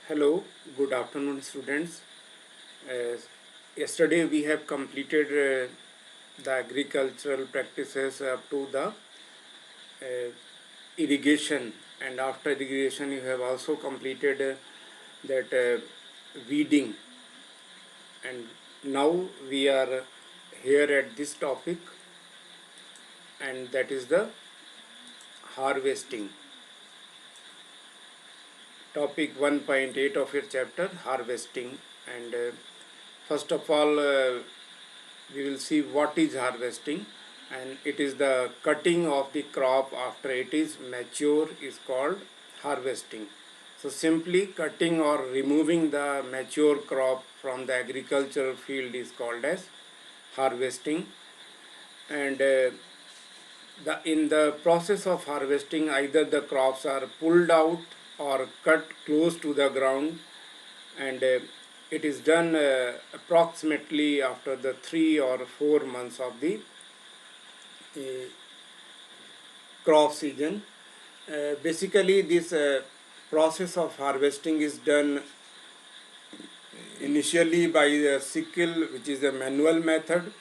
Hello, good afternoon, students. Yesterday we have completed the agricultural practices up to the irrigation, and after irrigation you have also completed that weeding, and now we are here at this topic, and that is the harvesting. Topic 1.8 of your chapter, harvesting. And first of all, we will see what is harvesting, and it is the cutting of the crop after it is mature is called harvesting. So simply cutting or removing the mature crop from the agricultural field is called as harvesting. And in the process of harvesting, either the crops are pulled out or cut close to the ground, and it is done approximately after the 3 or 4 months of the uh, crop season. Basically, this process of harvesting is done initially by the sickle, which is a manual method,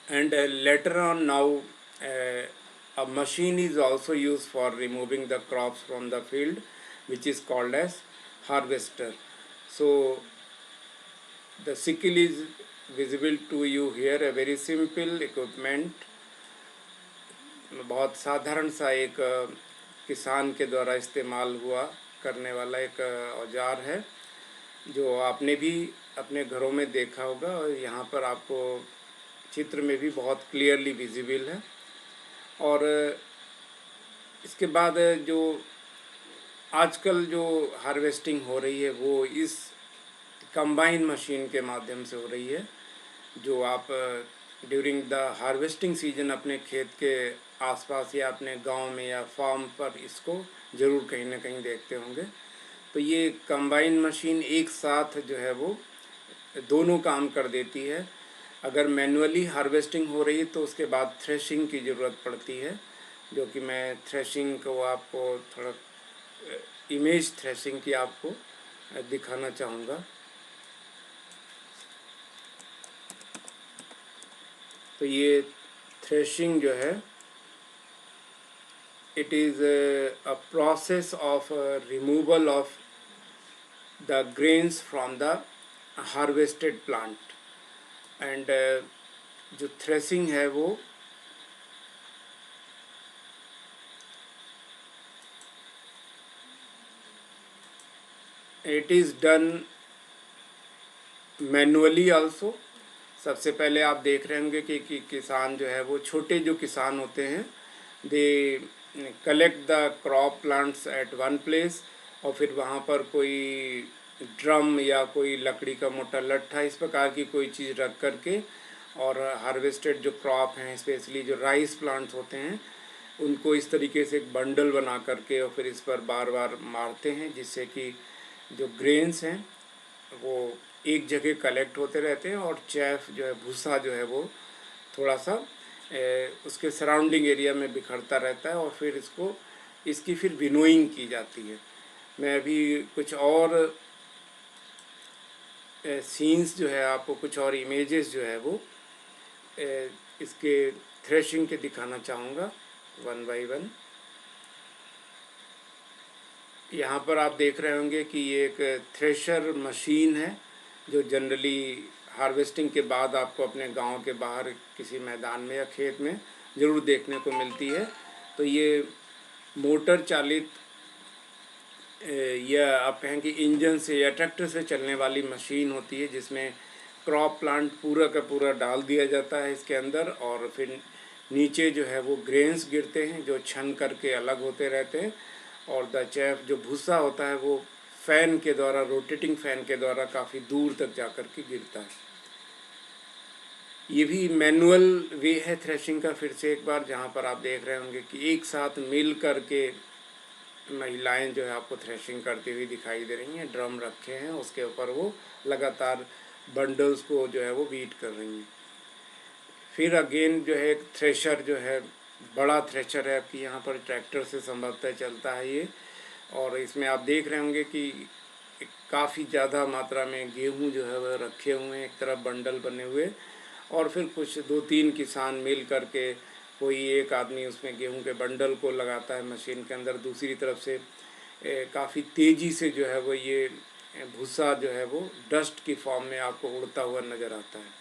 and later on now a machine is also used for removing the crops from the field, which is called as harvester. So the sickle is visible to you here, a very simple equipment, बहुत साधारण सा एक किसान के द्वारा इस्तेमाल हुआ करने वाला एक औजार है, जो आपने भी अपने घरों में देखा होगा, और यहाँ पर आपको चित्र में भी बहुत क्लियरली विजिबल है। और इसके बाद जो आजकल जो हार्वेस्टिंग हो रही है वो इस कंबाइन मशीन के माध्यम से हो रही है, जो आप ड्यूरिंग द हार्वेस्टिंग सीजन अपने खेत के आसपास या अपने गांव में या फार्म पर इसको ज़रूर कहीं ना कहीं देखते होंगे। तो ये कंबाइन मशीन एक साथ जो है वो दोनों काम कर देती है। अगर मैनुअली हार्वेस्टिंग हो रही है तो उसके बाद थ्रेशिंग की ज़रूरत पड़ती है, जो कि मैं थ्रेशिंग को आपको थोड़ा इमेज थ्रेशिंग की आपको दिखाना चाहूँगा। तो ये थ्रेशिंग जो है, it is a process of removal of the grains from the harvested plant, and जो थ्रेसिंग है वो it is done manually also। सबसे पहले आप देख रहे होंगे कि किसान जो है वो छोटे जो किसान होते हैं, they collect the crop plants eight one place, और फिर वहाँ पर कोई ड्रम या कोई लकड़ी का मोटा लट्ठा इस प्रकार की कोई चीज़ रख करके, और हार्वेस्टेड जो क्रॉप हैं, स्पेशली जो राइस प्लांट्स होते हैं, उनको इस तरीके से एक बंडल बना करके और फिर इस पर बार बार मारते हैं, जिससे कि जो ग्रेन्स हैं वो एक जगह कलेक्ट होते रहते हैं, और चैफ जो है, भूसा जो है वो थोड़ा सा उसके सराउंडिंग एरिया में बिखरता रहता है, और फिर इसकी फिर विनोइंग की जाती है। मैं अभी कुछ और सीन्स जो है, आपको कुछ और इमेजेस जो है वो इसके थ्रेशिंग के दिखाना चाहूँगा वन बाय वन। यहाँ पर आप देख रहे होंगे कि ये एक थ्रेशर मशीन है, जो जनरली हार्वेस्टिंग के बाद आपको अपने गांव के बाहर किसी मैदान में या खेत में ज़रूर देखने को मिलती है। तो ये मोटर चालित या आप कहें कि इंजन से या ट्रैक्टर से चलने वाली मशीन होती है, जिसमें क्रॉप प्लांट पूरा का पूरा डाल दिया जाता है इसके अंदर, और फिर नीचे जो है वो ग्रेन्स गिरते हैं जो छन करके अलग होते रहते हैं, और द चैफ जो भूसा होता है वो फैन के द्वारा, रोटेटिंग फैन के द्वारा काफ़ी दूर तक जा कर के गिरता है। ये भी मैनुअल वे है थ्रेशिंग का, फिर से एक बार, जहाँ पर आप देख रहे होंगे कि एक साथ मिल करके महिलाएं जो है आपको थ्रेशिंग करती हुई दिखाई दे रही हैं। ड्रम रखे हैं, उसके ऊपर वो लगातार बंडल्स को जो है वो बीट कर रही हैं। फिर अगेन जो है एक थ्रेशर जो है, बड़ा थ्रेशर है आपकी, यहाँ पर ट्रैक्टर से संभवतः चलता है ये, और इसमें आप देख रहे होंगे कि काफ़ी ज़्यादा मात्रा में गेहूँ जो है वह रखे हुए हैं, एक तरफ बंडल बने हुए, और फिर कुछ 2-3 किसान मिल करके कोई एक आदमी उसमें गेहूं के बंडल को लगाता है मशीन के अंदर, दूसरी तरफ से काफ़ी तेज़ी से जो है वो ये भूसा जो है वो डस्ट की फॉर्म में आपको उड़ता हुआ नज़र आता है।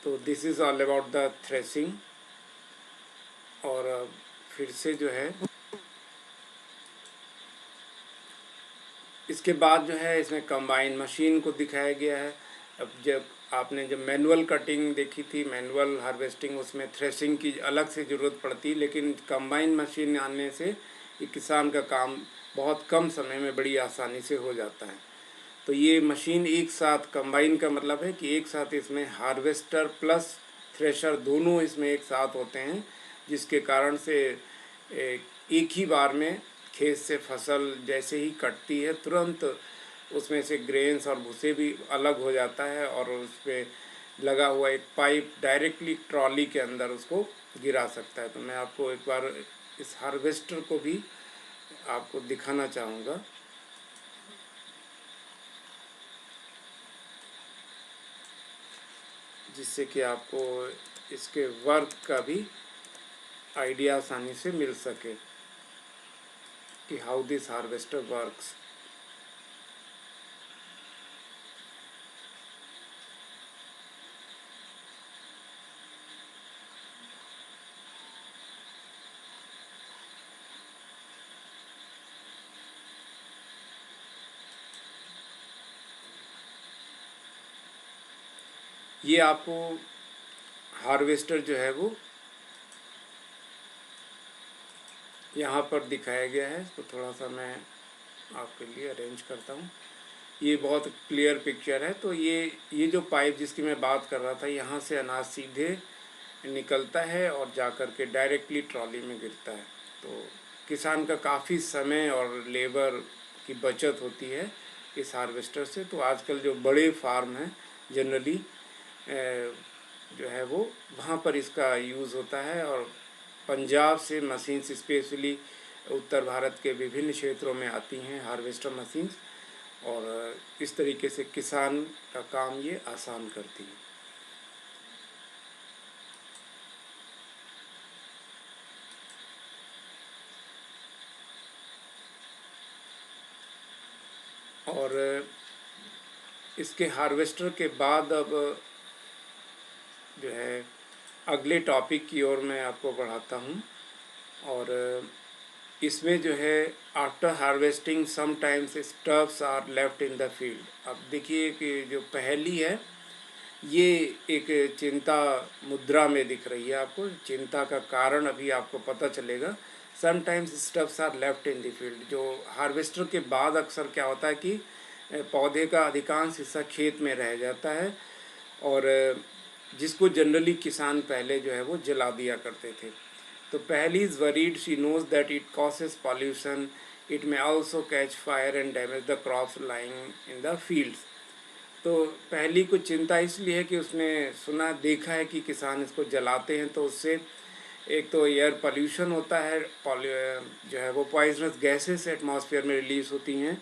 तो this is all about the threshing. और फिर से जो है इसके बाद जो है इसमें कंबाइन मशीन को दिखाया गया है। अब जब आपने जब मैनुअल कटिंग देखी थी, मैनुअल हार्वेस्टिंग, उसमें थ्रेसिंग की अलग से ज़रूरत पड़ती, लेकिन कंबाइन मशीन आने से ये किसान का काम बहुत कम समय में बड़ी आसानी से हो जाता है। तो ये मशीन एक साथ, कंबाइन का मतलब है कि एक साथ इसमें हार्वेस्टर प्लस थ्रेशर दोनों इसमें एक साथ होते हैं, जिसके कारण से एक ही बार में खेत से फसल जैसे ही कटती है तुरंत उसमें से ग्रेन्स और भूसे भी अलग हो जाता है, और उस पर लगा हुआ एक पाइप डायरेक्टली ट्रॉली के अंदर उसको गिरा सकता है। तो मैं आपको एक बार इस हार्वेस्टर को भी आपको दिखाना चाहूँगा। जिससे कि आपको इसके वर्क का भी आइडिया आसानी से मिल सके कि हाउ दिस हार्वेस्टर वर्क्स। ये आपको हार्वेस्टर जो है वो यहाँ पर दिखाया गया है। इसको थोड़ा सा मैं आपके लिए अरेंज करता हूँ। ये बहुत क्लियर पिक्चर है। तो ये जो पाइप जिसकी मैं बात कर रहा था, यहाँ से अनाज सीधे निकलता है और जा कर के डायरेक्टली ट्रॉली में गिरता है। तो किसान का काफ़ी समय और लेबर की बचत होती है इस हार्वेस्टर से। तो आजकल जो बड़े फार्म हैं जनरली जो है वो वहाँ पर इसका यूज़ होता है, और पंजाब से मशीन्स स्पेशली उत्तर भारत के विभिन्न क्षेत्रों में आती हैं हार्वेस्टर मशीन्स, और इस तरीके से किसान का काम ये आसान करती है। और इसके हार्वेस्टर के बाद अब जो है अगले टॉपिक की ओर मैं आपको बढ़ाता हूँ। और इसमें जो है after harvesting sometimes stuffs are left in the field. अब देखिए कि जो पहली है ये एक चिंता मुद्रा में दिख रही है आपको। चिंता का कारण अभी आपको पता चलेगा। Sometimes stuffs are left in the field. जो हार्वेस्टर के बाद अक्सर क्या होता है कि पौधे का अधिकांश हिस्सा खेत में रह जाता है, और जिसको जनरली किसान पहले जो है वो जला दिया करते थे। तो Paheli is worried, she knows that it causes pollution, it may also catch fire and damage the crops lying in the fields. तो पहली को चिंता इसलिए है कि उसने सुना देखा है कि किसान इसको जलाते हैं, तो उससे एक तो एयर पॉल्यूशन होता है, जो है वो पॉइजनस गैसेस एटमॉस्फेयर में रिलीज़ होती हैं,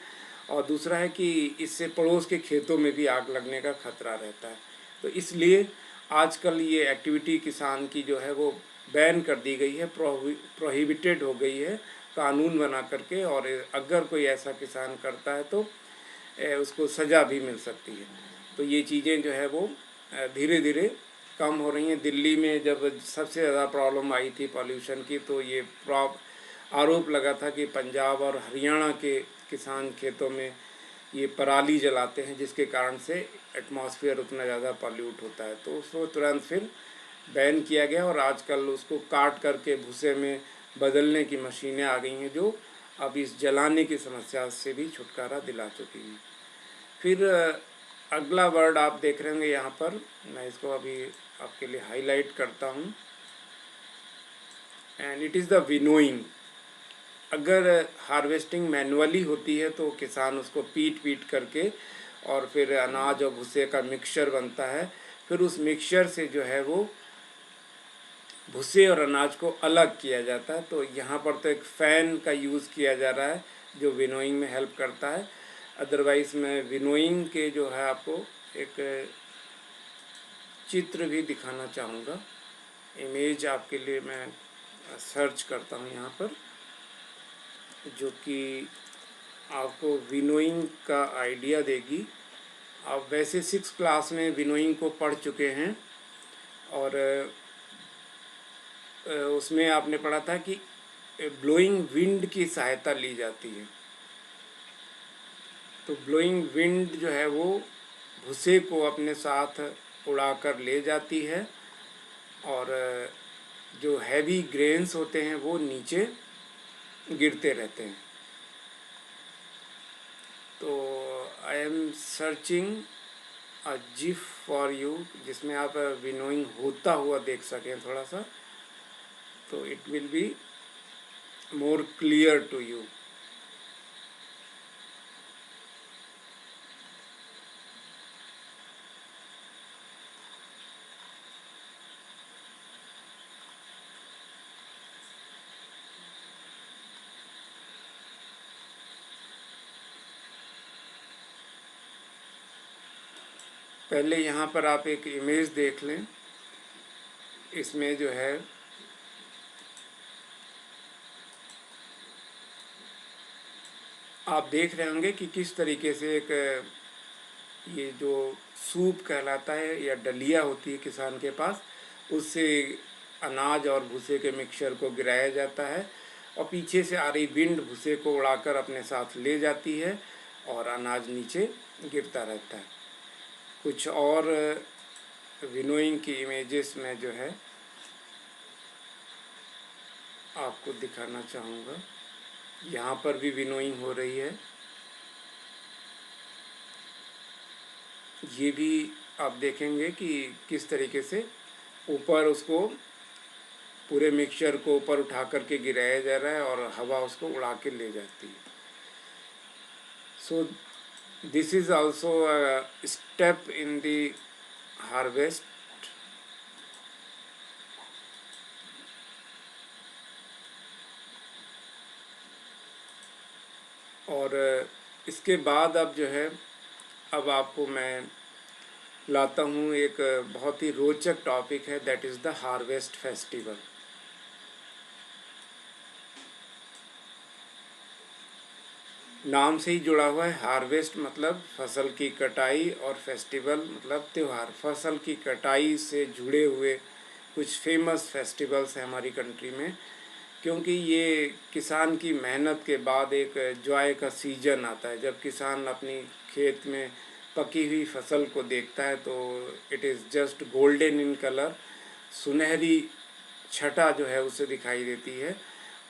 और दूसरा है कि इससे पड़ोस के खेतों में भी आग लगने का खतरा रहता है। तो इसलिए आजकल ये एक्टिविटी किसान की जो है वो बैन कर दी गई है, प्रोहिबिटेड हो गई है कानून बना करके, और अगर कोई ऐसा किसान करता है तो उसको सज़ा भी मिल सकती है। तो ये चीज़ें जो है वो धीरे धीरे कम हो रही हैं। दिल्ली में जब सबसे ज़्यादा प्रॉब्लम आई थी पॉल्यूशन की, तो ये आरोप लगा था कि पंजाब और हरियाणा के किसान खेतों में ये पराली जलाते हैं, जिसके कारण से एटमॉस्फेयर उतना ज़्यादा पॉल्यूट होता है। तो उसको तुरंत फिर बैन किया गया, और आजकल उसको काट करके भूसे में बदलने की मशीनें आ गई हैं, जो अब इस जलाने की समस्या से भी छुटकारा दिला चुकी हैं। फिर अगला वर्ड आप देख रहे होंगे यहाँ पर, मैं इसको अभी आपके लिए हाईलाइट करता हूँ, and it is the winnowing. अगर हार्वेस्टिंग मैनुअली होती है तो किसान उसको पीट करके, और फिर अनाज और भूसे का मिक्सचर बनता है। फिर उस मिक्सचर से जो है वो भूसे और अनाज को अलग किया जाता है। तो यहाँ पर तो एक फ़ैन का यूज़ किया जा रहा है, जो विनोइंग में हेल्प करता है। अदरवाइज़ मैं विनोइंग के जो है आपको एक चित्र भी दिखाना चाहूँगा। इमेज आपके लिए मैं सर्च करता हूँ यहाँ पर, जो कि आपको विनोइंग का आइडिया देगी। आप वैसे 6 क्लास में विनोइंग को पढ़ चुके हैं और उसमें आपने पढ़ा था कि ब्लोइंग विंड की सहायता ली जाती है। तो ब्लोइंग विंड जो है वो भूसे को अपने साथ उड़ाकर ले जाती है और जो हैवी ग्रेन्स होते हैं वो नीचे गिरते रहते हैं। तो I am searching a GIF for you, जिसमें आप विनोइंग होता हुआ देख सकें थोड़ा सा, तो it will be more clear to you. पहले यहाँ पर आप एक इमेज देख लें। इसमें जो है आप देख रहे होंगे कि किस तरीके से एक ये जो सूप कहलाता है या डलिया होती है किसान के पास, उससे अनाज और भूसे के मिक्सचर को गिराया जाता है और पीछे से आ रही विंड भूसे को उड़ाकर अपने साथ ले जाती है और अनाज नीचे गिरता रहता है। कुछ और विनोइंग की इमेजेस में जो है आपको दिखाना चाहूँगा। यहाँ पर भी विनोइंग हो रही है। ये भी आप देखेंगे कि किस तरीके से ऊपर उसको पूरे मिक्सचर को ऊपर उठा करके गिराया जा रहा है और हवा उसको उड़ा के ले जाती है। So this is also a step in the harvest. और इसके बाद अब जो है, अब आपको मैं लाता हूँ एक बहुत ही रोचक टॉपिक है, that is the harvest festival. नाम से ही जुड़ा हुआ है। हार्वेस्ट मतलब फसल की कटाई और फेस्टिवल मतलब त्यौहार। फसल की कटाई से जुड़े हुए कुछ फेमस फेस्टिवल्स हैं हमारी कंट्री में, क्योंकि ये किसान की मेहनत के बाद एक जॉय का सीजन आता है। जब किसान अपनी खेत में पकी हुई फसल को देखता है तो it is just golden in colour, सुनहरी छटा जो है उसे दिखाई देती है।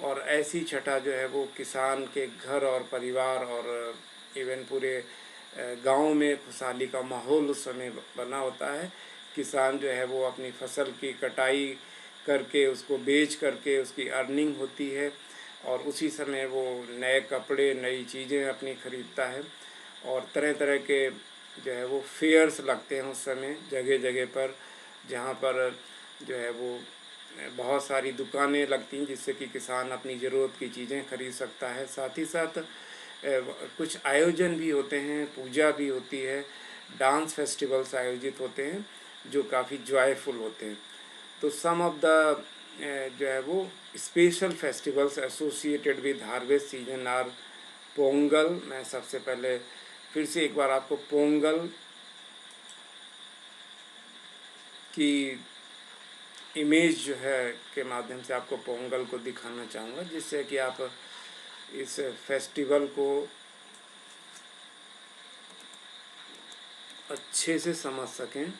और ऐसी छटा जो है वो किसान के घर और परिवार और इवन पूरे गांव में खुशहाली का माहौल उस समय बना होता है। किसान जो है वो अपनी फसल की कटाई करके उसको बेच करके उसकी अर्निंग होती है और उसी समय वो नए कपड़े नई चीज़ें अपनी ख़रीदता है। और तरह तरह के जो है वो फेयर्स लगते हैं उस समय जगह जगह पर, जहाँ पर जो है वो बहुत सारी दुकानें लगती हैं जिससे कि किसान अपनी ज़रूरत की चीज़ें खरीद सकता है। साथ ही साथ कुछ आयोजन भी होते हैं, पूजा भी होती है, डांस फेस्टिवल्स आयोजित होते हैं जो काफ़ी जॉयफुल होते हैं। तो सम ऑफ द जो है वो special festivals associated with harvest season are Pongal. मैं सबसे पहले फिर से एक बार आपको पोंगल की इमेज जो है के माध्यम से आपको पोंगल को दिखाना चाहूँगा, जिससे कि आप इस फेस्टिवल को अच्छे से समझ सकें।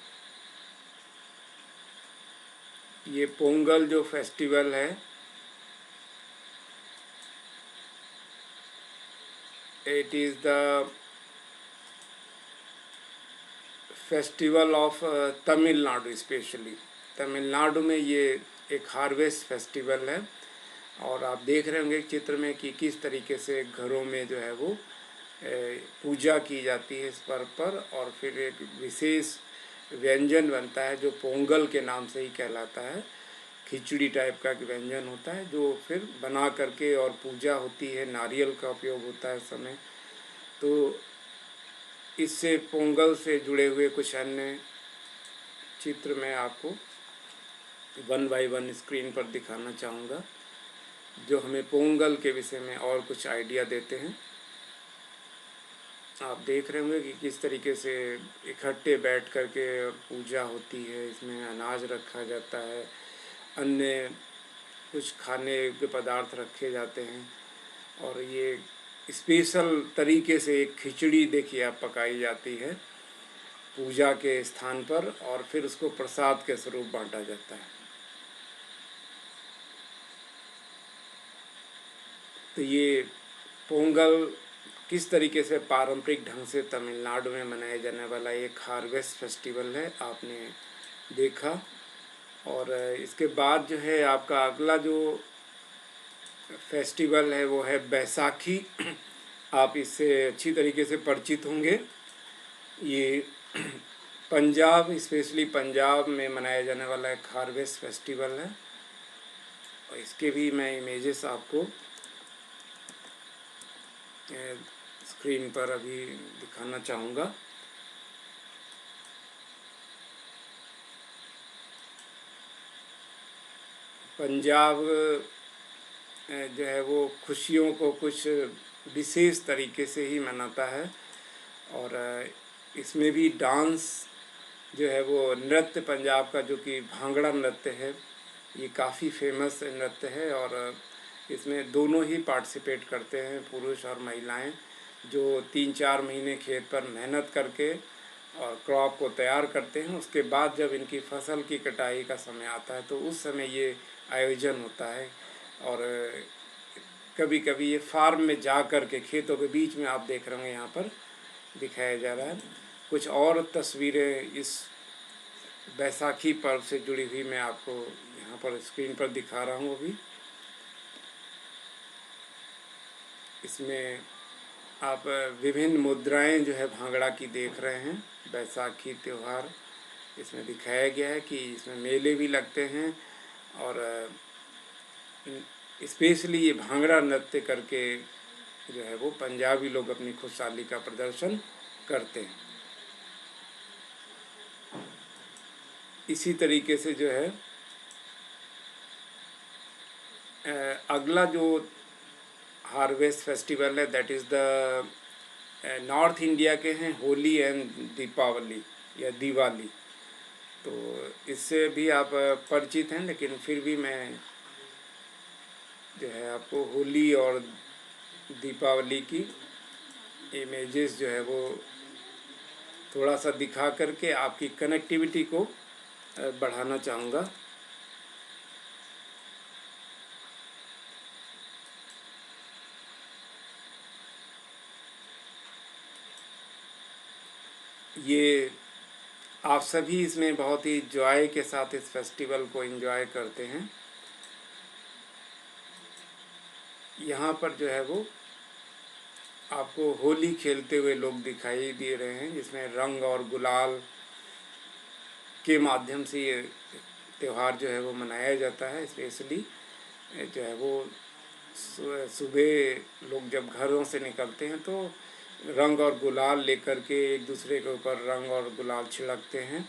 ये पोंगल जो फेस्टिवल है, it is the festival of Tamil Nadu. Specially Tamil Nadu में ये एक हार्वेस्ट फेस्टिवल है। और आप देख रहे होंगे चित्र में कि किस तरीके से घरों में जो है वो पूजा की जाती है इस पर्व पर, और फिर एक विशेष व्यंजन बनता है जो पोंगल के नाम से ही कहलाता है। खिचड़ी टाइप का एक व्यंजन होता है जो फिर बना करके और पूजा होती है, नारियल का उपयोग होता है उस समय। तो इससे पोंगल से जुड़े हुए कुछ अन्य चित्र मैं आपको 1 बाय 1 स्क्रीन पर दिखाना चाहूँगा, जो हमें पोंगल के विषय में और कुछ आइडिया देते हैं। आप देख रहे होंगे कि किस तरीके से इकट्ठे बैठ कर के पूजा होती है। इसमें अनाज रखा जाता है, अन्य कुछ खाने के पदार्थ रखे जाते हैं, और ये स्पेशल तरीके से एक खिचड़ी देखिए आप पकाई जाती है पूजा के स्थान पर, और फिर उसको प्रसाद के स्वरूप बांटा जाता है। तो ये पोंगल किस तरीके से पारंपरिक ढंग से तमिलनाडु में मनाया जाने वाला एक हार्वेस्ट फेस्टिवल है, आपने देखा। और इसके बाद जो है आपका अगला जो फेस्टिवल है वो है बैसाखी। आप इससे अच्छी तरीके से परिचित होंगे। ये पंजाब, स्पेशली पंजाब में मनाया जाने वाला एक हार्वेस्ट फेस्टिवल है, और इसके भी मैं इमेजेस आपको स्क्रीन पर अभी दिखाना चाहूँगा। पंजाब जो है वो खुशियों को कुछ विशेष तरीके से ही मनाता है, और इसमें भी डांस जो है वो नृत्य पंजाब का जो कि भांगड़ा नृत्य है, ये काफ़ी फेमस नृत्य है। और इसमें दोनों ही पार्टिसिपेट करते हैं, पुरुष और महिलाएं, जो 3-4 महीने खेत पर मेहनत करके और क्रॉप को तैयार करते हैं। उसके बाद जब इनकी फसल की कटाई का समय आता है तो उस समय ये आयोजन होता है। और कभी कभी ये फार्म में जा कर के खेतों के बीच में आप देख रहे होंगे यहाँ पर दिखाया जा रहा है। कुछ और तस्वीरें इस बैसाखी पर्व से जुड़ी हुई मैं आपको यहाँ पर स्क्रीन पर दिखा रहा हूँ अभी। इसमें आप विभिन्न मुद्राएं जो है भांगड़ा की देख रहे हैं। बैसाखी त्यौहार इसमें दिखाया गया है कि इसमें मेले भी लगते हैं, और स्पेशली ये भांगड़ा नृत्य करके जो है वो पंजाबी लोग अपनी खुशहाली का प्रदर्शन करते हैं। इसी तरीके से जो है अगला जो हार्वेस्ट फेस्टिवल है that is the north India के हैं होली एंड दीपावली या दिवाली। तो इससे भी आप परिचित हैं, लेकिन फिर भी मैं जो है आपको होली और दीपावली की इमेजेस जो है वो थोड़ा सा दिखा करके आपकी कनेक्टिविटी को बढ़ाना चाहूँगा। ये आप सभी इसमें बहुत ही जॉय के साथ इस फेस्टिवल को एंजॉय करते हैं। यहाँ पर जो है वो आपको होली खेलते हुए लोग दिखाई दे रहे हैं, जिसमें रंग और गुलाल के माध्यम से ये त्यौहार जो है वो मनाया जाता है। स्पेशली जो है वो सुबह लोग जब घरों से निकलते हैं तो रंग और गुलाल लेकर के एक दूसरे के ऊपर रंग और गुलाल छिड़कते हैं,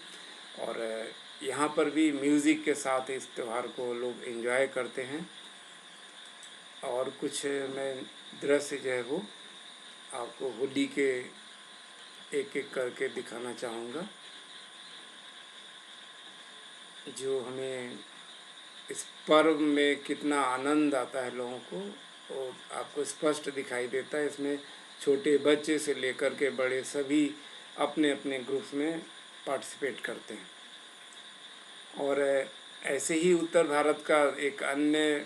और यहाँ पर भी म्यूज़िक के साथ इस त्यौहार को लोग एंजॉय करते हैं। और कुछ मैं दृश्य जो है वो आपको होली के एक एक करके दिखाना चाहूँगा, जो हमें इस पर्व में कितना आनंद आता है लोगों को, और आपको स्पष्ट दिखाई देता है। इसमें छोटे बच्चे से लेकर के बड़े सभी अपने अपने ग्रुप्स में पार्टिसिपेट करते हैं। और ऐसे ही उत्तर भारत का एक अन्य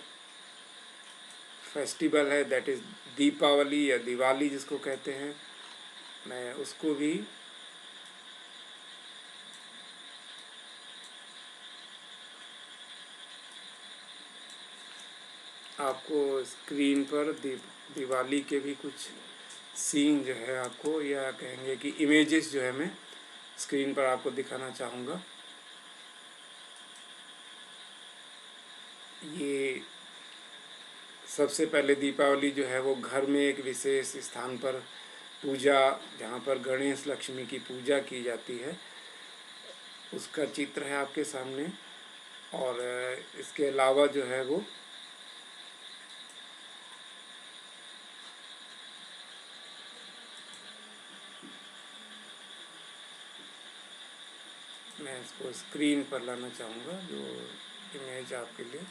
फेस्टिवल है दैट इज़ दीपावली या दिवाली जिसको कहते हैं, मैं उसको भी आपको स्क्रीन पर दिवाली के भी कुछ सीन जो है आपको, या कहेंगे कि इमेजेस जो है मैं स्क्रीन पर आपको दिखाना चाहूँगा। ये सबसे पहले दीपावली जो है वो घर में एक विशेष स्थान पर पूजा, जहाँ पर गणेश लक्ष्मी की पूजा की जाती है, उसका चित्र है आपके सामने। और इसके अलावा जो है वो मैं इसको स्क्रीन पर लाना चाहूँगा जो इमेज आपके लिए।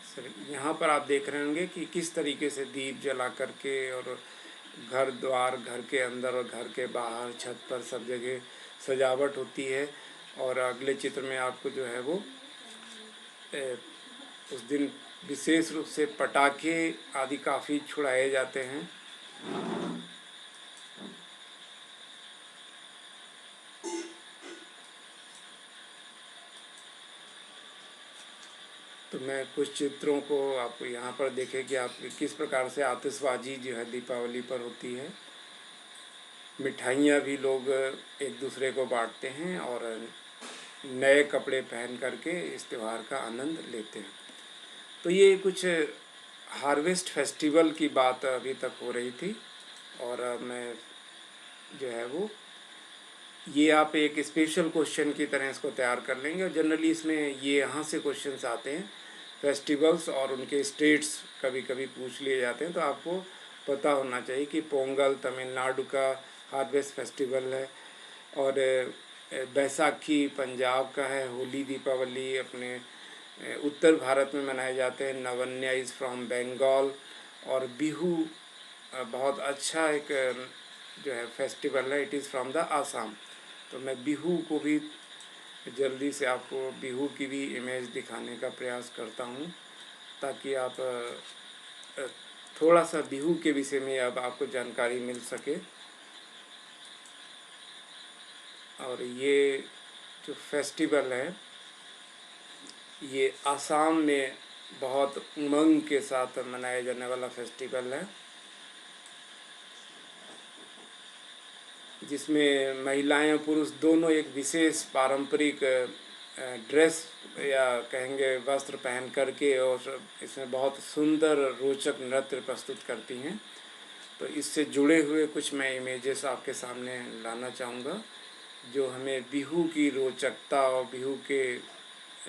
सर, यहाँ पर आप देख रहे होंगे कि किस तरीके से दीप जला करके और घर द्वार, घर के अंदर और घर के बाहर, छत पर सब जगह सजावट होती है। और अगले चित्र में आपको जो है वो उस दिन विशेष रूप से पटाखे आदि काफ़ी छुड़ाए जाते हैं। तो मैं कुछ चित्रों को आपको यहाँ पर देखें कि आप किस प्रकार से आतिशबाजी जो है दीपावली पर होती है। मिठाइयाँ भी लोग एक दूसरे को बांटते हैं और नए कपड़े पहन करके इस त्यौहार का आनंद लेते हैं। तो ये कुछ हार्वेस्ट फेस्टिवल की बात अभी तक हो रही थी। और अब मैं जो है वो ये आप एक स्पेशल क्वेश्चन की तरह इसको तैयार कर लेंगे। और जनरली इसमें ये यहाँ से क्वेश्चंस आते हैं, फेस्टिवल्स और उनके स्टेट्स कभी कभी पूछ लिए जाते हैं। तो आपको पता होना चाहिए कि पोंगल तमिलनाडु का हार्वेस्ट फेस्टिवल है, और बैसाखी पंजाब का है, होली दीपावली अपने उत्तर भारत में मनाए जाते हैं, नवन्या इज़ फ्रॉम बंगाल, और बिहू बहुत अच्छा एक जो है फेस्टिवल है, it is from the Assam. तो मैं बिहू को भी जल्दी से आपको बिहू की भी इमेज दिखाने का प्रयास करता हूँ, ताकि आप थोड़ा सा बिहू के विषय में अब आपको जानकारी मिल सके। और ये जो फेस्टिवल है ये आसाम में बहुत उमंग के साथ मनाया जाने वाला फेस्टिवल है, जिसमें महिलाएं और पुरुष दोनों एक विशेष पारंपरिक ड्रेस या कहेंगे वस्त्र पहन करके और इसमें बहुत सुंदर रोचक नृत्य प्रस्तुत करती हैं। तो इससे जुड़े हुए कुछ मैं इमेजेस आपके सामने लाना चाहूँगा, जो हमें बिहू की रोचकता और बिहू के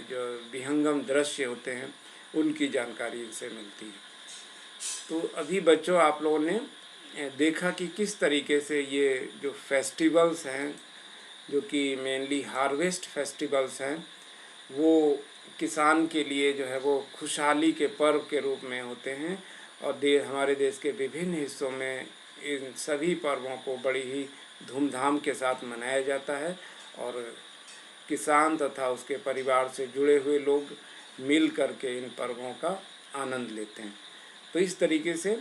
जो विहंगम दृश्य होते हैं उनकी जानकारी इनसे मिलती है। तो अभी बच्चों आप लोगों ने देखा कि किस तरीके से ये जो फेस्टिवल्स हैं, जो कि मेनली हार्वेस्ट फेस्टिवल्स हैं, वो किसान के लिए जो है वो खुशहाली के पर्व के रूप में होते हैं। और हमारे देश के विभिन्न हिस्सों में इन सभी पर्वों को बड़ी ही धूमधाम के साथ मनाया जाता है, और किसान तथा उसके परिवार से जुड़े हुए लोग मिल करके इन पर्वों का आनंद लेते हैं। तो इस तरीके से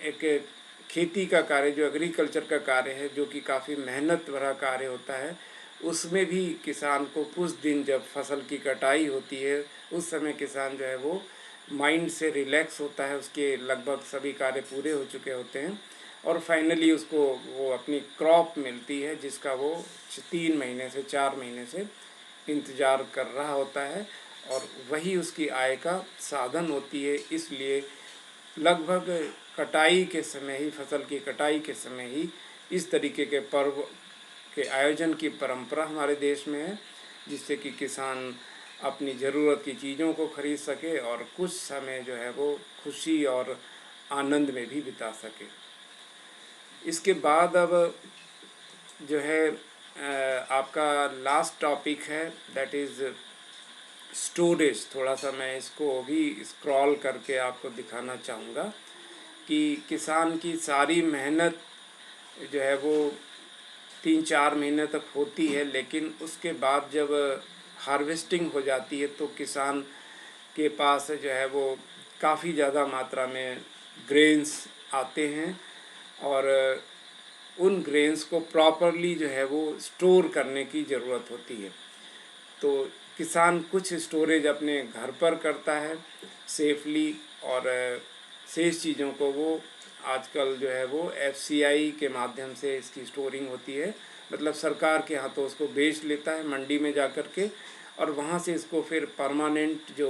एक खेती का कार्य, जो एग्रीकल्चर का कार्य है, जो कि काफ़ी मेहनत भरा कार्य होता है, उसमें भी किसान को कुछ दिन जब फसल की कटाई होती है उस समय किसान जो है वो माइंड से रिलैक्स होता है, उसके लगभग सभी कार्य पूरे हो चुके होते हैं, और फाइनली उसको वो अपनी क्रॉप मिलती है जिसका वो 3 महीने से 4 महीने से इंतज़ार कर रहा होता है, और वही उसकी आय का साधन होती है। इसलिए लगभग कटाई के समय ही, फसल की कटाई के समय ही इस तरीके के पर्व के आयोजन की परंपरा हमारे देश में है, जिससे कि किसान अपनी ज़रूरत की चीज़ों को खरीद सके और कुछ समय जो है वो खुशी और आनंद में भी बिता सके। इसके बाद अब जो है आपका लास्ट टॉपिक है, दैट इज़ स्टोरेज। थोड़ा सा मैं इसको भी स्क्रॉल करके आपको दिखाना चाहूँगा कि किसान की सारी मेहनत जो है वो 3-4 महीने तक होती है, लेकिन उसके बाद जब हार्वेस्टिंग हो जाती है तो किसान के पास जो है वो काफ़ी ज़्यादा मात्रा में ग्रेन्स आते हैं, और उन ग्रेन्स को प्रॉपरली जो है वो स्टोर करने की ज़रूरत होती है। तो किसान कुछ स्टोरेज अपने घर पर करता है सेफली, और शेष चीज़ों को वो आजकल जो है वो FCI के माध्यम से इसकी स्टोरिंग होती है, मतलब सरकार के हाथों उसको बेच लेता है मंडी में जा कर के, और वहाँ से इसको फिर परमानेंट जो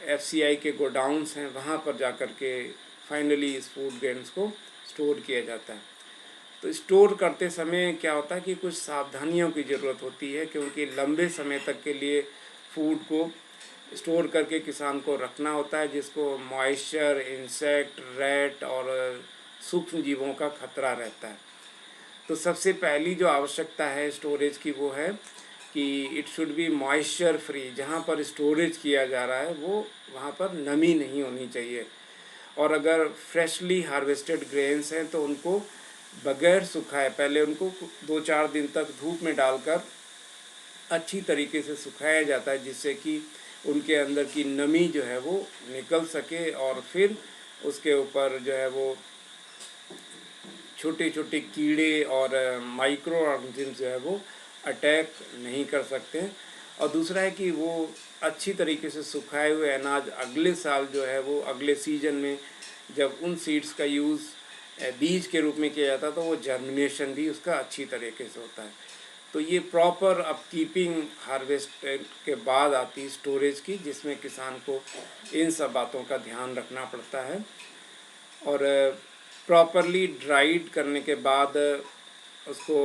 एफसीआई के गोडाउन्स हैं वहाँ पर जा कर के फाइनली इस फूड ग्रेन्स को स्टोर किया जाता है। तो स्टोर करते समय क्या होता है कि कुछ सावधानियों की ज़रूरत होती है, क्योंकि लंबे समय तक के लिए फूड को स्टोर करके किसान को रखना होता है, जिसको मॉइस्चर, इंसेक्ट, रैट और सूक्ष्म जीवों का खतरा रहता है। तो सबसे पहली जो आवश्यकता है स्टोरेज की वो है कि it should be moisture free. जहाँ पर स्टोरेज किया जा रहा है वो वहाँ पर नमी नहीं होनी चाहिए। और अगर फ्रेशली हार्वेस्टेड ग्रेन्स हैं तो उनको बगैर सुखाए पहले उनको 2-4 दिन तक धूप में डालकर अच्छी तरीके से सुखाया जाता है, जिससे कि उनके अंदर की नमी जो है वो निकल सके और फिर उसके ऊपर जो है वो छोटे छोटे कीड़े और माइक्रो ऑर्गेनिज्म जो है वो अटैक नहीं कर सकते हैं। और दूसरा है कि वो अच्छी तरीके से सुखाए हुए अनाज अगले साल जो है वो अगले सीजन में जब उन सीड्स का यूज़ बीज के रूप में किया जाता है तो वो जर्मिनेशन भी उसका अच्छी तरीके से होता है। तो ये प्रॉपर अपकीपिंग हार्वेस्ट के बाद आती है स्टोरेज की, जिसमें किसान को इन सब बातों का ध्यान रखना पड़ता है। और प्रॉपरली ड्राइड करने के बाद उसको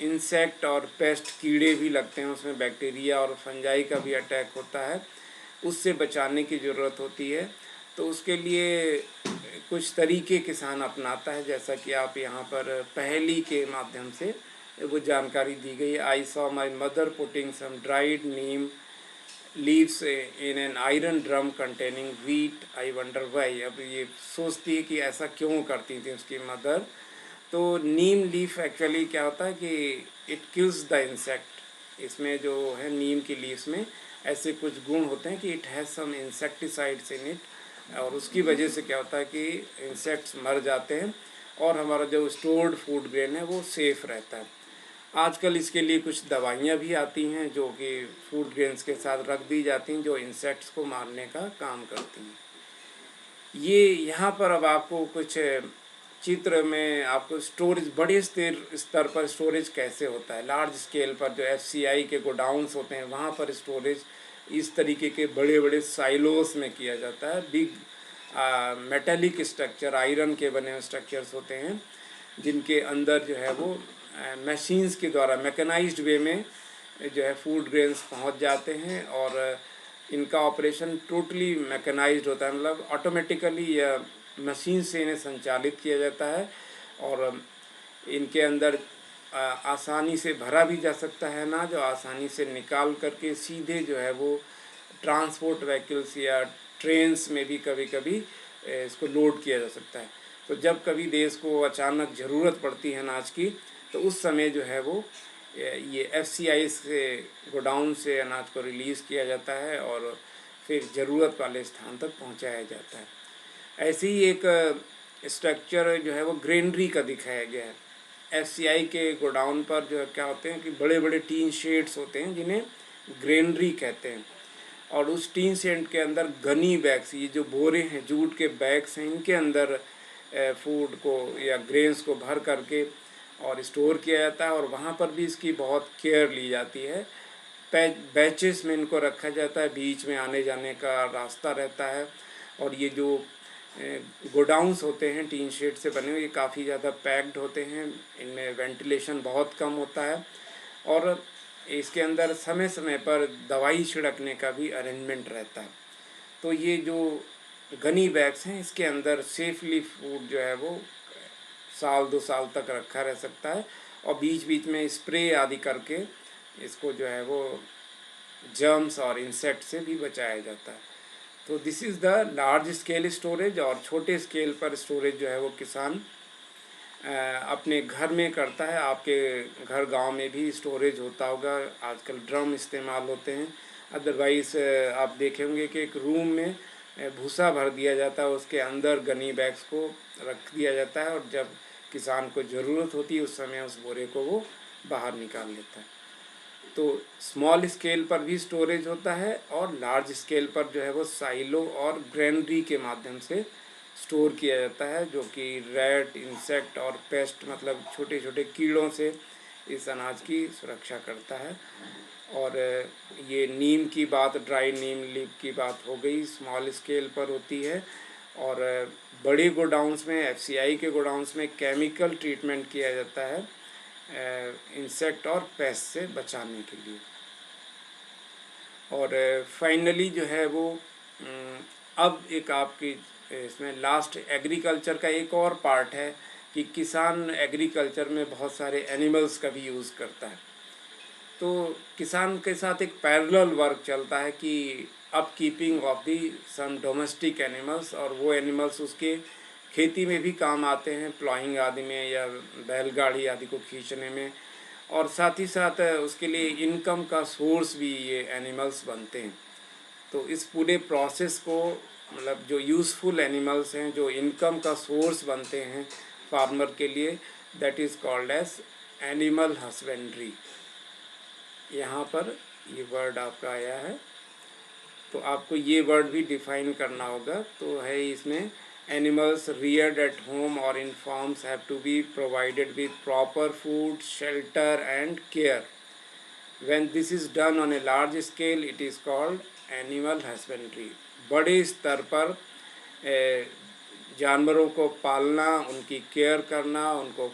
इंसेक्ट और पेस्ट कीड़े भी लगते हैं, उसमें बैक्टीरिया और फंजाई का भी अटैक होता है, उससे बचाने की ज़रूरत होती है। तो उसके लिए कुछ तरीके किसान अपनाता है, जैसा कि आप यहाँ पर पहेली के माध्यम से वो जानकारी दी गई है। I saw my mother putting some dried neem leaves in an iron drum containing wheat, I wonder why. अब ये सोचती है कि ऐसा क्यों करती थी उसकी मदर। तो नीम लीफ एक्चुअली क्या होता है कि इट किल्स द इंसेक्ट। इसमें जो है नीम की लीव्स में ऐसे कुछ गुण होते हैं कि it has some insecticides in it, और उसकी वजह से क्या होता है कि इंसेक्ट्स मर जाते हैं और हमारा जो स्टोर्ड फूड ग्रेन है वो सेफ़ रहता है। आजकल इसके लिए कुछ दवाइयाँ भी आती हैं जो कि फूड ग्रेन्स के साथ रख दी जाती हैं, जो इंसेक्ट्स को मारने का काम करती हैं। ये यहाँ पर अब आपको कुछ चित्र में आपको स्टोरेज बड़े स्तर पर स्टोरेज कैसे होता है। लार्ज स्केल पर जो एफसीआई के गोडाउन्स होते हैं वहाँ पर स्टोरेज इस तरीके के बड़े बड़े साइलोस में किया जाता है। बिग मेटेलिक स्ट्रक्चर, आयरन के बने हुए स्ट्रक्चर्स होते हैं, जिनके अंदर जो है वो मशीन्स के द्वारा मैकेनाइज्ड वे में जो है फूड ग्रेन्स पहुंच जाते हैं। और इनका ऑपरेशन टोटली मैकेनाइज्ड होता है, मतलब ऑटोमेटिकली या मशीन से इन्हें संचालित किया जाता है। और इनके अंदर आसानी से भरा भी जा सकता है ना, जो आसानी से निकाल करके सीधे जो है वो ट्रांसपोर्ट व्हीकल्स या ट्रेन्स में भी कभी कभी इसको लोड किया जा सकता है। तो जब कभी देश को अचानक ज़रूरत पड़ती है अनाज की तो उस समय जो है वो ये एफसीआई से गोडाउन से अनाज को रिलीज़ किया जाता है और फिर ज़रूरत वाले स्थान तक पहुंचाया जाता है। ऐसे ही एक स्ट्रक्चर जो है वो ग्रेनरी का दिखाया गया है। एफसीआई के गोडाउन पर जो है क्या होते हैं कि बड़े बड़े टीन शेड्स होते हैं जिन्हें ग्रेनरी कहते हैं। और उस टीन शेड के अंदर गनी बैग्स, ये जो बोरे हैं, जूट के बैग्स हैं, इनके अंदर फूड को या ग्रेन्स को भर करके और स्टोर किया जाता है। और वहाँ पर भी इसकी बहुत केयर ली जाती है। बैचेस में इनको रखा जाता है, बीच में आने जाने का रास्ता रहता है। और ये जो गोडाउन्स होते हैं टीन शेड से बने हुए, ये काफ़ी ज़्यादा पैक्ड होते हैं, इनमें वेंटिलेशन बहुत कम होता है। और इसके अंदर समय समय पर दवाई छिड़कने का भी अरेंजमेंट रहता है। तो ये जो गनी बैग्स हैं इसके अंदर सेफली फूड जो है वो 1-2 साल तक रखा रह सकता है। और बीच बीच में स्प्रे आदि करके इसको जो है वो जर्म्स और इंसेक्ट से भी बचाया जाता है। तो this is the large scale storage. और छोटे स्केल पर स्टोरेज जो है वो किसान अपने घर में करता है। आपके घर गांव में भी स्टोरेज होता होगा, आजकल ड्रम इस्तेमाल होते हैं। अदरवाइज़ आप देखेंगे कि एक रूम में भूसा भर दिया जाता है, उसके अंदर गनी बैग्स को रख दिया जाता है और जब किसान को ज़रूरत होती है उस समय उस बोरे को वो बाहर निकाल लेता है। तो स्मॉल स्केल पर भी स्टोरेज होता है और लार्ज स्केल पर जो है वो साइलो और ग्रेनरी के माध्यम से स्टोर किया जाता है, जो कि रैट, इंसेक्ट और पेस्ट मतलब छोटे छोटे कीड़ों से इस अनाज की सुरक्षा करता है। और ये नीम की बात, ड्राई नीम लीफ की बात हो गई, स्मॉल स्केल पर होती है। और बड़े गोडाउंस में, एफसीआई के गोडाउंस में केमिकल ट्रीटमेंट किया जाता है इंसेक्ट और पेस्ट से बचाने के लिए। और फाइनली जो है वो अब एक आपकी इसमें लास्ट एग्रीकल्चर का एक और पार्ट है कि किसान एग्रीकल्चर में बहुत सारे एनिमल्स का भी यूज़ करता है। तो किसान के साथ एक पैरेलल वर्क चलता है कि up keeping of the some domestic animals, और वो एनिमल्स उसके खेती में भी काम आते हैं, प्लॉइंग आदि में या बैलगाड़ी आदि को खींचने में, और साथ ही साथ उसके लिए इनकम का सोर्स भी ये एनिमल्स बनते हैं। तो इस पूरे प्रोसेस को, मतलब जो यूज़फुल एनिमल्स हैं, जो इनकम का सोर्स बनते हैं फार्मर के लिए, that is called as animal husbandry. यहाँ पर ये वर्ड आपका आया है, तो आपको ये वर्ड भी डिफाइन करना होगा। तो है इसमें, एनिमल्स रियर्ड एट होम और in farms have to be provided with proper food, shelter and care. When this is done on a large scale it is called animal husbandry. बड़े स्तर पर जानवरों को पालना, उनकी केयर करना, उनको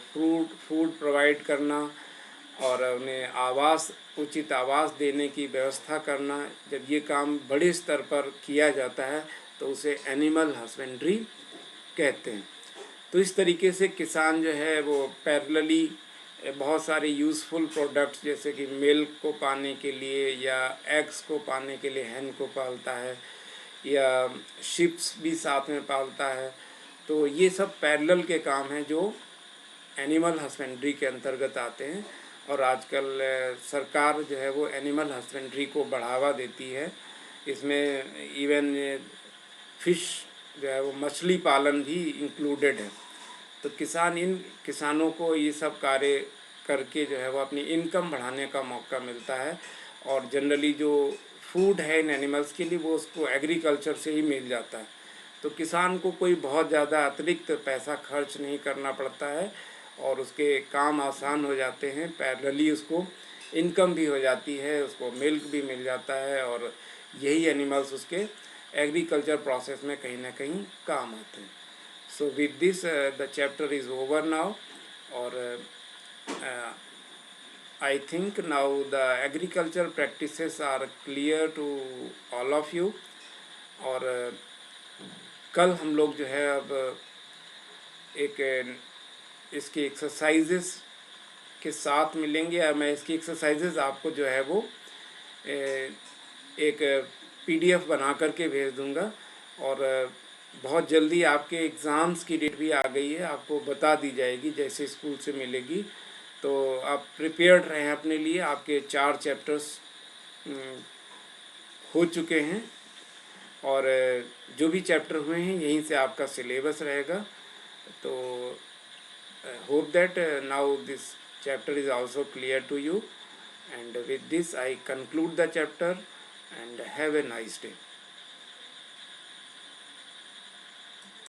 फूड प्रोवाइड करना और उन्हें आवास, उचित आवास देने की व्यवस्था करना, जब ये काम बड़े स्तर पर किया जाता है तो उसे एनिमल हस्बेंड्री कहते हैं। तो इस तरीके से किसान जो है वो पैरेलली बहुत सारे यूज़फुल प्रोडक्ट्स, जैसे कि मिल्क को पाने के लिए या एग्स को पाने के लिए हैन को पालता है, या शिप्स भी साथ में पालता है। तो ये सब पैरेलल के काम हैं जो एनिमल हस्बेंड्री के अंतर्गत आते हैं। और आजकल सरकार जो है वो एनिमल हस्बेंड्री को बढ़ावा देती है। इसमें इवन फिश जो है वो मछली पालन भी इंक्लूडेड है। तो किसानों को ये सब कार्य करके जो है वो अपनी इनकम बढ़ाने का मौका मिलता है। और जनरली जो फूड है इन एनिमल्स के लिए वो उसको एग्रीकल्चर से ही मिल जाता है। तो किसान को कोई बहुत ज़्यादा अतिरिक्त पैसा खर्च नहीं करना पड़ता है और उसके काम आसान हो जाते हैं। पैरेलली उसको इनकम भी हो जाती है, उसको मिल्क भी मिल जाता है, और यही एनिमल्स उसके एग्रीकल्चर प्रोसेस में कहीं ना कहीं काम आते हैं। So with this the chapter is over now, or I think now the agriculture practices are clear to all of you। और कल हम लोग जो है अब एक इसकी एक्सरसाइजेस के साथ मिलेंगे, या मैं इसकी एक्सरसाइजेस आपको जो है वो एक PDF बना करके भेज दूंगा। और बहुत जल्दी आपके एग्ज़ाम्स की डेट भी आ गई है, आपको बता दी जाएगी जैसे स्कूल से मिलेगी। तो आप प्रिपेयर्ड रहें अपने लिए। आपके 4 चैप्टर्स हो चुके हैं, और जो भी चैप्टर हुए हैं यहीं से आपका सिलेबस रहेगा। तो hope that now this chapter is also clear to you, and with this I conclude the chapter and have a nice day.